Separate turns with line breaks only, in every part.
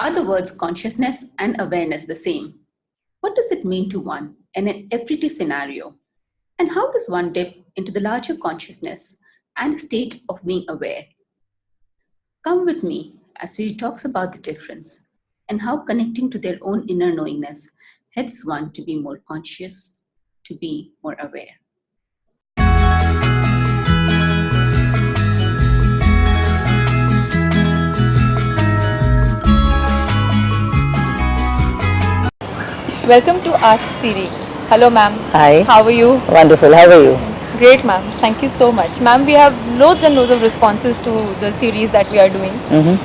Are the words consciousness and awareness the same? What does it mean to one in an everyday scenario? And how does one dip into the larger consciousness and state of being aware? Come with me as we talks about the difference and how connecting to their own inner knowingness helps one to be more conscious, to be more aware.
Welcome to Ask Siri. Hello ma'am.
Hi.
How are you?
Wonderful. How are you?
Great ma'am. Thank you so much. Ma'am, we have loads and loads of responses to the series that we are doing.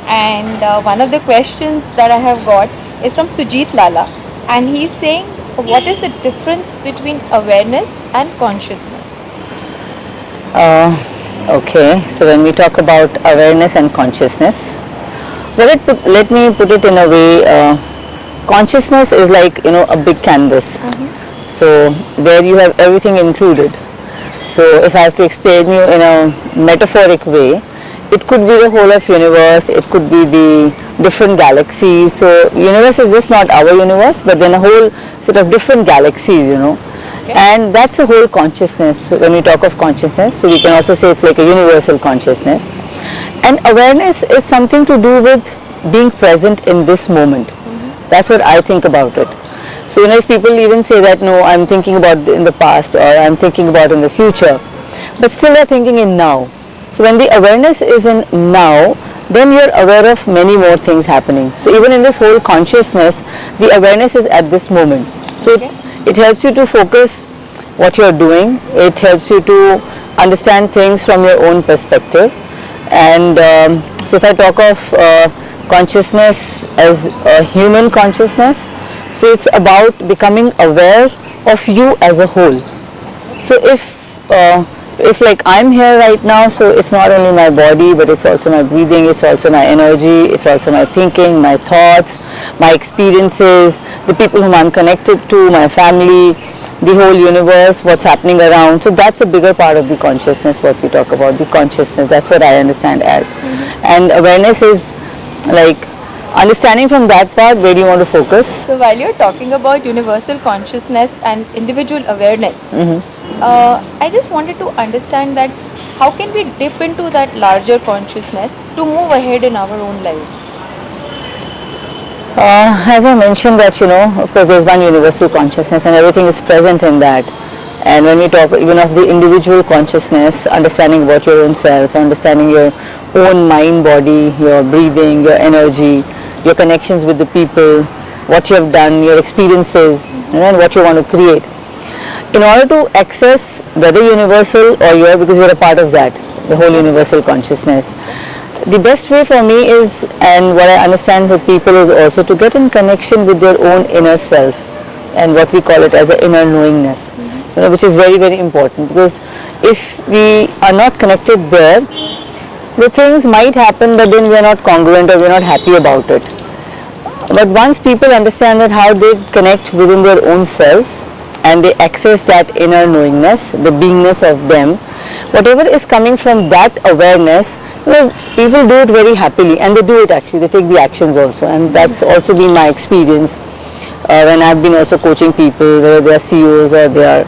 And one of the questions that I have got is from Sujit Lala. And he's saying, what is the difference between awareness and consciousness?
Okay. So when we talk about awareness and consciousness, let me put it in a way. Consciousness is like, a big canvas. So where you have everything included. So if I have to explain you in a metaphoric way, it could be the whole of universe, it could be the different galaxies. So universe is just not our universe, but then a whole set of different galaxies,
Okay.
And that's a whole consciousness. So when we talk of consciousness, so we can also say it's like a universal consciousness. And awareness is something to do with being present in this moment. That's what I think about it. So if people even say that, no, I'm thinking about in the past or I'm thinking about in the future, but still they're thinking in now. So when the awareness is in now, then you're aware of many more things happening. So even in this whole consciousness, the awareness is at this moment. So it helps you to focus what you're doing. It helps you to understand things from your own perspective. And so if I talk of consciousness as a human consciousness, so it's about becoming aware of you as a whole. So if like I'm here right now, so it's not only my body, but it's also my breathing, it's also my energy, it's also my thinking, my thoughts, my experiences, the people whom I'm connected to, my family, the whole universe, what's happening around. So that's a bigger part of the consciousness, what we talk about, the consciousness. That's what I understand as. And awareness is like understanding from that part where do you want to focus.
So while you're talking about universal consciousness and individual awareness, I just wanted to understand that how can we dip into that larger consciousness to move ahead in our own lives?
As I mentioned that, of course there's one universal consciousness and everything is present in that. And when we talk even of the individual consciousness, understanding about your own self, understanding your own mind, body, your breathing, your energy, your connections with the people, what you have done, your experiences, and what you want to create. In order to access whether universal or your, because we're a part of that, the whole universal consciousness, the best way for me is, and what I understand for people is also to get in connection with their own inner self and what we call it as an inner knowingness, which is very, very important, because if we are not connected there, the things might happen, but then we are not congruent or we are not happy about it. But once people understand that how they connect within their own selves and they access that inner knowingness, the beingness of them, whatever is coming from that awareness, people do it very happily, and they do it actually, they take the actions also, and that's also been my experience when I've been also coaching people, whether they are CEOs or they are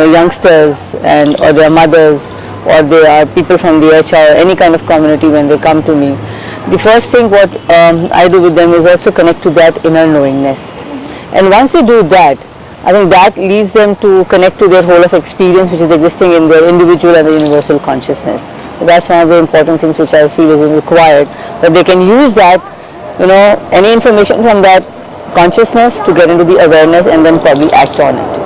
youngsters or they are mothers, or they are people from the HR, any kind of community. When they come to me, the first thing what I do with them is also connect to that inner knowingness. And once they do that, I think that leads them to connect to their whole of experience which is existing in their individual and the universal consciousness. So that's one of the important things which I feel is required, that they can use that, any information from that consciousness to get into the awareness and then probably act on it.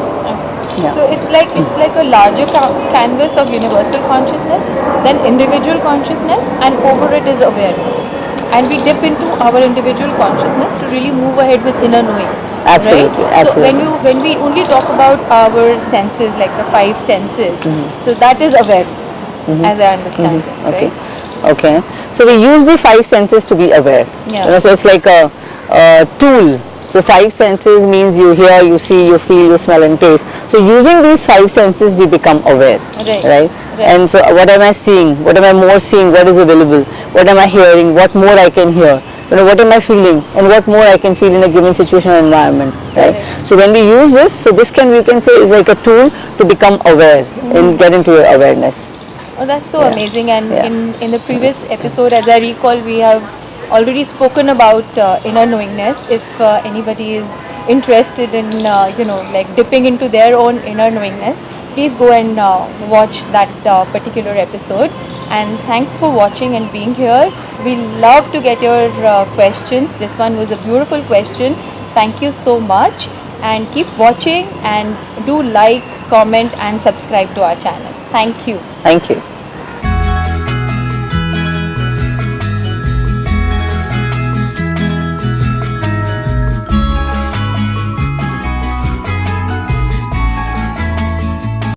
Yeah. So it's like a larger canvas of universal consciousness, then individual consciousness, and over it is awareness. And we dip into our individual consciousness to really move ahead with inner knowing.
Absolutely,
right?
absolutely.
So when we only talk about our senses, like the five senses, so that is awareness, as I understand it,
Okay.
right?
Okay. So we use the five senses to be aware.
Yeah.
So it's like a tool. So five senses means you hear, you see, you feel, you smell and taste. So using these five senses we become aware. Right? And so what am I seeing? What am I more seeing? What is available? What am I hearing? What more I can hear? what am I feeling and what more I can feel in a given situation or environment, right? So when we use this, so this we can say is like a tool to become aware and get into your awareness.
Oh, that's so amazing. And
Yeah.
in the previous episode, as I recall, we have already spoken about inner knowingness. If anybody is interested in, like dipping into their own inner knowingness, please go and watch that particular episode. And thanks for watching and being here. We love to get your questions. This one was a beautiful question. Thank you so much. And keep watching and do like, comment, and subscribe to our channel. Thank you.
Thank you.